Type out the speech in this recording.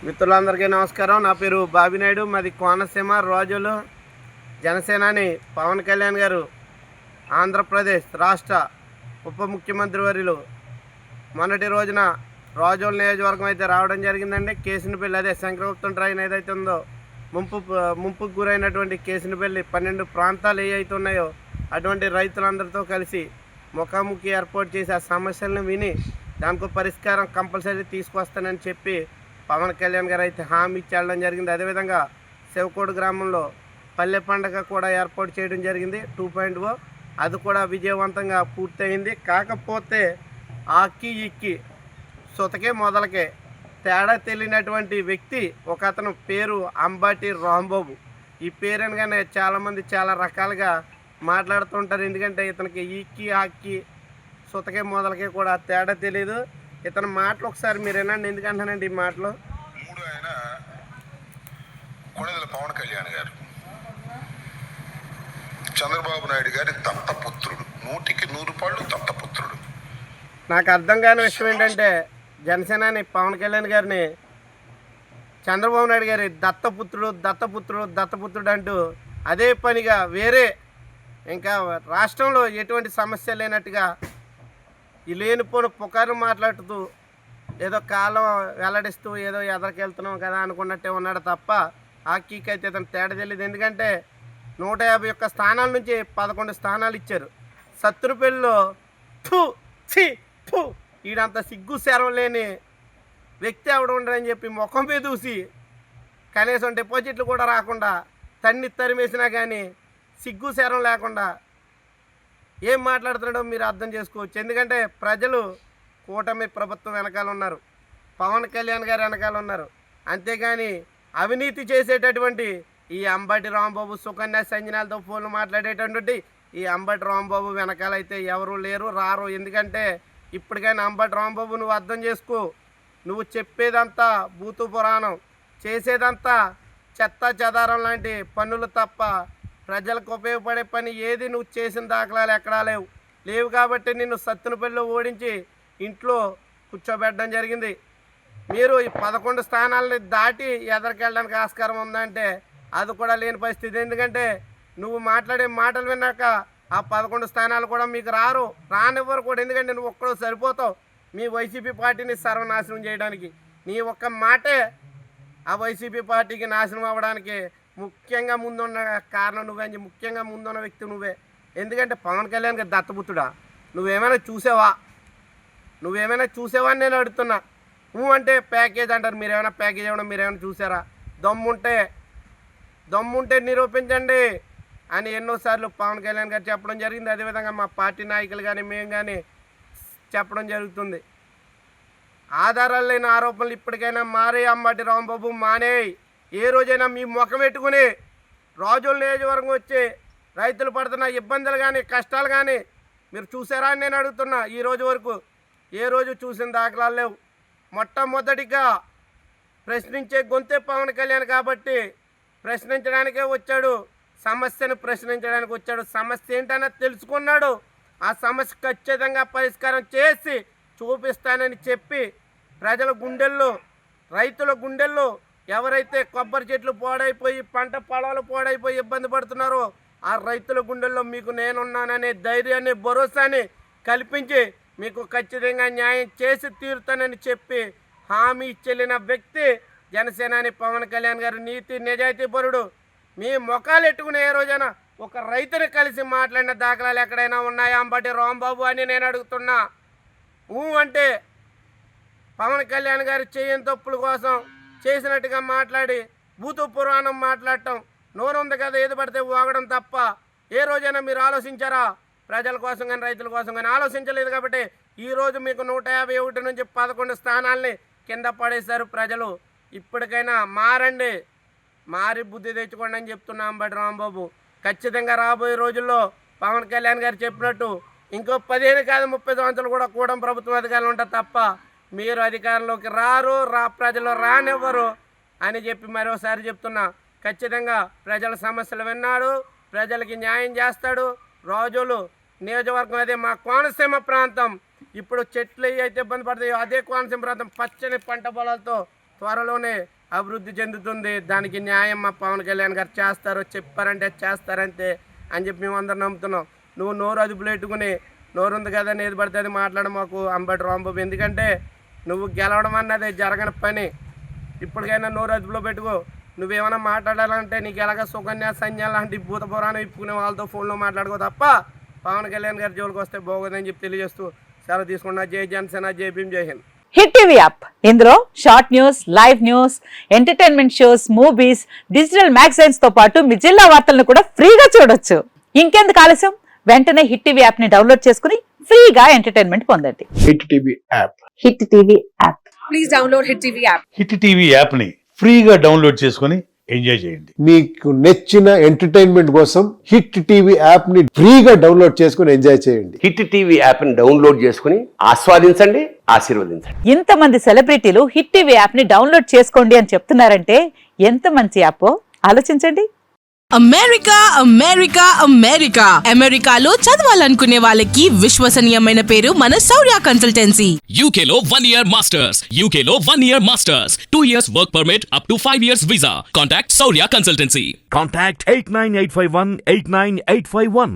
మిత్రులందరికీ నమస్కారం. నా పేరు బాబినాయుడు. మాది కోనసీమ రాజోలు. జనసేనాని పవన్ కళ్యాణ్ గారు ఆంధ్రప్రదేశ్ రాష్ట్ర ఉప ముఖ్యమంత్రి వర్యులు మొన్నటి రోజున రాజోలు నియోజకవర్గం అయితే రావడం జరిగిందండి. కేసినపల్లి, అదే శంకరగుప్తం ట్రైన్ ఏదైతే ఉందో ముంపుకు గురైనటువంటి కేసినపల్లి 12 ప్రాంతాలు ఏవైతే ఉన్నాయో అటువంటి రైతులందరితో కలిసి ముఖాముఖి ఏర్పాటు చేసి ఆ సమస్యలను విని దానికి పరిష్కారం కంపల్సరీ తీసుకొస్తానని చెప్పి పవన్ కళ్యాణ్ గారు అయితే హామీ ఇచ్చి వెళ్ళడం జరిగింది. అదేవిధంగా శివకోడు గ్రామంలో పల్లె పండుగ కూడా ఏర్పాటు చేయడం జరిగింది 2.0. అది కూడా విజయవంతంగా పూర్తయింది. కాకపోతే ఆక్కి ఇక్కి సుతకే మొదలకే తేడా తెలియనటువంటి వ్యక్తి ఒక అతను పేరు అంబటి రాంబాబు. ఈ పేరు అనగానే చాలామంది చాలా రకాలుగా మాట్లాడుతుంటారు. ఎందుకంటే ఇతనికి ఈక్కి ఆక్కి సుతకే మొదలకే కూడా తేడా తెలియదు. ఇతని మాటలు ఒకసారి మీరు వినండి. ఎందుకంటానండి ఈ మాటలు? ఆయన కొణిదెల పవన్ కళ్యాణ్ గారు చంద్రబాబు నాయుడు గారి దత్తపుత్రుడు, 100కి 100 పళ్ళు దత్తపుత్రుడు. నాకు అర్థం కాని విషయం ఏంటంటే జనసేనాని పవన్ కళ్యాణ్ గారిని చంద్రబాబు నాయుడు గారి దత్తపుత్రుడు అంటూ అదే పనిగా వేరే ఇంకా రాష్ట్రంలో ఎటువంటి సమస్య లేనట్టుగా ఈ లేనిపోని పుకారు మాట్లాడుతూ ఏదో కాలం వెల్లడిస్తూ ఏదో ఎదరికెళ్తున్నాం కదా అనుకున్నట్టే ఉన్నాడు తప్ప హాకీకి అయితే ఇతను తేడా తెలియదు. ఎందుకంటే 151 స్థానాల నుంచి 11 స్థానాలు ఇచ్చారు. సత్తురుపల్లిలో ఈడంత సిగ్గు శరం లేని వ్యక్తి ఎవడు ఉండరని చెప్పి ముఖం మీద చూసి కనీసం డిపాజిట్లు కూడా రాకుండా తరిమేసినా కానీ సిగ్గు శరం లేకుండా ఏం మాట్లాడుతున్నాడో మీరు అర్థం చేసుకోవచ్చు. ఎందుకంటే ప్రజలు కూటమి ప్రభుత్వం వెనకాల ఉన్నారు, పవన్ కళ్యాణ్ గారు వెనకాల ఉన్నారు. అంతేగాని అవినీతి చేసేటటువంటి ఈ అంబటి రాంబాబు, సుకన్య సంజనాలతో ఫోన్లు మాట్లాడేటటువంటి ఈ అంబటి రాంబాబు వెనకాలైతే ఎవరు లేరు, రారు. ఎందుకంటే ఇప్పటికైనా అంబటి రాంబాబు నువ్వు అర్థం చేసుకో. నువ్వు చెప్పేదంతా భూతు పురాణం, చేసేదంతా చెత్త చెదారం లాంటి పనులు తప్ప ప్రజలకు ఉపయోగపడే పని ఏది నువ్వు చేసిన దాఖలాలు ఎక్కడా లేవు కాబట్టి నిన్ను సత్తునపల్లిలో ఓడించి ఇంట్లో కూర్చోబెట్టడం జరిగింది. మీరు ఈ 11 స్థానాలని దాటి ఎదరికెళ్ళడానికి ఆస్కారం ఉందంటే అది కూడా లేని పరిస్థితి. ఎందుకంటే నువ్వు మాట్లాడే మాటలు విన్నాక ఆ 11 స్థానాలు కూడా మీకు రానివ్వరు కూడా. ఎందుకంటే నువ్వు ఒక్కడో సరిపోతావు మీ వైసీపీ పార్టీని సర్వనాశనం చేయడానికి. నీ ఒక్క మాటే ఆ వైసీపీ పార్టీకి నాశనం అవ్వడానికి ముఖ్యంగా ముందున్న కారణం నువ్వే, ముఖ్యంగా ముందున్న వ్యక్తి నువ్వే. ఎందుకంటే పవన్ కళ్యాణ్ గారి దత్తపుత్రుడా, నువ్వేమైనా చూసావా అని నేను అడుగుతున్నా. నువ్వు అంటే ప్యాకేజ్ అంటారు, మీరేమైనా ప్యాకేజ్ ఇవ్వడం మీరేమైనా చూసారా? దమ్ముంటే నిరూపించండి అని ఎన్నోసార్లు పవన్ కళ్యాణ్ గారు చెప్పడం జరిగింది. అదేవిధంగా మా పార్టీ నాయకులు కానీ మేము కానీ చెప్పడం జరుగుతుంది. ఆధారాలు లేని ఆరోపణలు ఇప్పటికైనా మారే అంబటి రాంబాబు మానేయ్. ఏ రోజైనా మీ ముఖం పెట్టుకుని రాజోలు నియోజకవర్గం వచ్చి రైతులు పడుతున్న ఇబ్బందులు కానీ కష్టాలు కానీ మీరు చూసారా అని నేను అడుగుతున్నా. ఈ రోజు వరకు ఏ రోజు చూసిన దాఖలాలు లేవు. మొట్టమొదటిగా ప్రశ్నించే గొంతే పవన్ కళ్యాణ్ కాబట్టి ప్రశ్నించడానికే వచ్చాడు, సమస్యను ప్రశ్నించడానికి వచ్చాడు. సమస్య ఏంటన్నది తెలుసుకున్నాడు. ఆ సమస్య ఖచ్చితంగా పరిష్కారం చేసి చూపిస్తానని చెప్పి ప్రజల గుండెల్లో, రైతుల గుండెల్లో ఎవరైతే కొబ్బరి చెట్లు పాడైపోయి పంట పొలాలు పాడైపోయి ఇబ్బంది పడుతున్నారో ఆ రైతుల గుండెల్లో మీకు నేనున్నాననే ధైర్యాన్ని, భరోసాని కల్పించి మీకు ఖచ్చితంగా న్యాయం చేసి తీరుతానని చెప్పి హామీ ఇచ్చెళ్ళిన వ్యక్తి జనసేనాని పవన్ కళ్యాణ్ గారు. నీతి నిజాయితీ పరుడు. మీ ముఖాలు ఎట్టుకునే ఏ రోజైనా ఒక రైతుని కలిసి మాట్లాడిన దాఖలాలు ఎక్కడైనా ఉన్నాయా అంబటి రాంబాబు అని నేను అడుగుతున్నా. అంటే పవన్ కళ్యాణ్ గారు చేయని తప్పుల కోసం చేసినట్టుగా మాట్లాడి భూతు పురాణం మాట్లాడటం, నోరుంది కదా ఏది పడితే ఊగడం తప్ప ఏ రోజైనా మీరు ఆలోచించారా? ప్రజల కోసం కానీ రైతుల కోసం కానీ ఆలోచించలేదు. కాబట్టి ఈరోజు మీకు 151 నుంచి 11 స్థానాల్ని కింద పడేశారు ప్రజలు. ఇప్పటికైనా మారండి, మారి బుద్ధి తెచ్చుకోండి అని చెప్తున్నా అంబటి రాంబాబు. ఖచ్చితంగా రాబోయే రోజుల్లో పవన్ కళ్యాణ్ గారు చెప్పినట్టు ఇంకో 15 కాదు 30 సంవత్సరాలు కూడా కూటమి ప్రభుత్వం అధికారులు ఉంటారు తప్ప మీరు అధికారంలోకి ప్రజలు రానివ్వరు అని చెప్పి మరోసారి చెప్తున్నా. ఖచ్చితంగా ప్రజల సమస్యలు విన్నాడు, ప్రజలకి న్యాయం చేస్తాడు. రాజోలు నియోజకవర్గం అదే మా కోనసీమ ప్రాంతం. ఇప్పుడు చెట్లు అయితే ఇబ్బంది పడతాయో అదే కోనసీమ ప్రాంతం పచ్చని పంట పొలాలతో త్వరలోనే అభివృద్ధి చెందుతుంది. దానికి న్యాయం మా పవన్ కళ్యాణ్ గారు చేస్తారు, చెప్పారంటే చేస్తారంతే అని చెప్పి మేము అందరం నమ్ముతున్నాం. నువ్వు నోరు అదుపులో పెట్టుకుని నోరు ఉంది కదా ఏది పడితే అది మాట్లాడ మాకు అంబటి రాంబాబు. ఎందుకంటే నువ్వు గెలవడం అన్నది జరగని పని. ఇప్పటికైనా నోరు అదుపులో పెట్టుకో. నువ్వేమైనా మాట్లాడాలంటే నీకు ఎలాగ సుకన్య సంధ్య లాంటి భూత పురాణం ఇప్పుకునే వాళ్ళతో ఫోన్లో మాట్లాడుకో తప్ప పవన్ కళ్యాణ్ గారి జోలికి వస్తే బాగోదని చెప్పి తెలియజేస్తూ సెలవు తీసుకున్నా. జై జనసేన, జై భీమ్, జై హింద్. హిట్ టీవీ యాప్ ఇందులో short news, live news, entertainment shows, movies, digital magazines తో పాటు మీ జిల్లా వార్తలను కూడా ఫ్రీగా చూడొచ్చు. ఇంకెందుకు ఆలస్యం, వెంటనే హిట్ టీవీ యాప్ ని డౌన్లోడ్ చేసుకుని ఫ్రీగా ఎంటర్టైన్మెంట్ పొందండి. Hit TV app. Hit TV app. Please download Hit TV app. Hit TV యాప్ని ఫ్రీగా డౌన్లోడ్ చేసుకొని ఎంజాయ్ చేయండి. మీకు నచ్చిన ఎంటర్టైన్మెంట్ కోసం హిట్ టీవీ యాప్ ని ఫ్రీగా డౌన్లోడ్ చేసుకుని ఎంజాయ్ చేయండి. హిట్ టీవీ యాప్ని డౌన్లోడ్ చేసుకుని ఆస్వాదించండి, ఆశీర్వదించండి. ఇంతమంది సెలబ్రిటీలు హిట్ టీవీ యాప్ ని డౌన్లోడ్ చేసుకోండి అని చెప్తున్నారంటే ఎంత మంచి యాప్ ఆలోచించండి. అమెరికా అమెరికా అమెరికా అమెరికాలో చదవాలనుకునే వాళ్ళకి విశ్వసనీయమైన పేరు మన శౌర్య consultancy. UK Law 1 Year Masters. UK Law 1 Year Masters. 2 years work permit up to 5 years visa. Contact Saurya Consultancy. Contact 89851 89851.